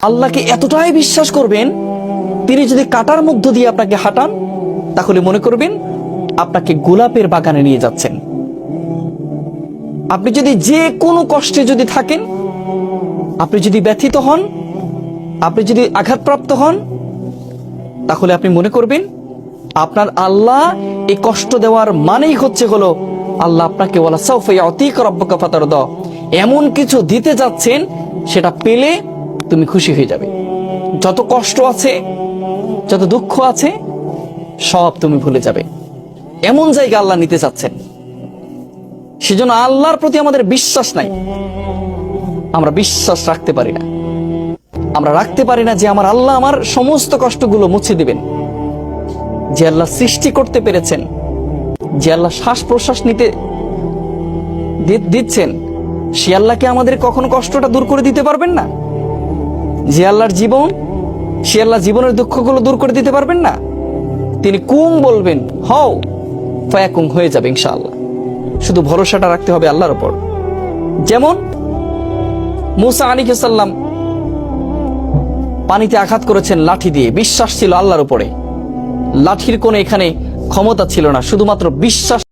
আল্লাহকে এতটাই বিশ্বাস করবেন, তিনি যদি কাটার মধ্য দিয়ে আপনাকে হাঁটান তাহলে মনে করবেন আপনাকে গোলাপের বাগানে নিয়ে যাচ্ছেন। আপনি যদি যে কোনো কষ্টে যদি থাকেন, আপনি যদি ব্যথিত হন, আপনি যদি আঘাতপ্রাপ্ত হন, তাহলে আপনি মনে করবেন আপনার আল্লাহ এই কষ্ট দেওয়ার মানেই হলো আল্লাহ আপনাকে ওয়ালা সাউফা ইয়াতিকা রাব্বুকা ফাতারদা, এমন কিছু দিতে যাচ্ছেন সেটা পেলে তুমি খুশি হয়ে যাবে। যত কষ্ট আছে, যত দুঃখ আছে, সব তুমি ভুলে যাবে। এমন জায়গা আল্লাহ নিতে চাচ্ছেন। সেজন্য আল্লাহর প্রতি আমাদের বিশ্বাস নাই, আমরা বিশ্বাস রাখতে পারি না। আমরা রাখতে পারি না যে আমার আল্লাহ আমার সমস্ত কষ্টগুলো মুছে দিবেন। যে আল্লাহ সৃষ্টি করতে পেরেছেন, যে আল্লাহ শ্বাস প্রশ্বাস নিতে দিচ্ছেন, সে আল্লাহকে আমাদের কখনো কষ্টটা দূর করে দিতে পারবেন না? যে আল্লাহর জীবন, সে আল্লাহ জীবনের দুঃখগুলো দূর করে দিতে পারবেন না? তিনি কুং বলবেন, হও, ফায়াকুং, হয়ে যাবে ইনশাআল্লাহ। শুধু ভরসাটা রাখতে হবে আল্লাহর উপর। যেমন মুসা আলাইহিস সালাম পানিতে আঘাত করেছেন লাঠি দিয়ে, বিশ্বাস ছিল আল্লাহর উপরে। লাঠির কোনো এখানে ক্ষমতা ছিল না, শুধুমাত্র বিশ্বাস।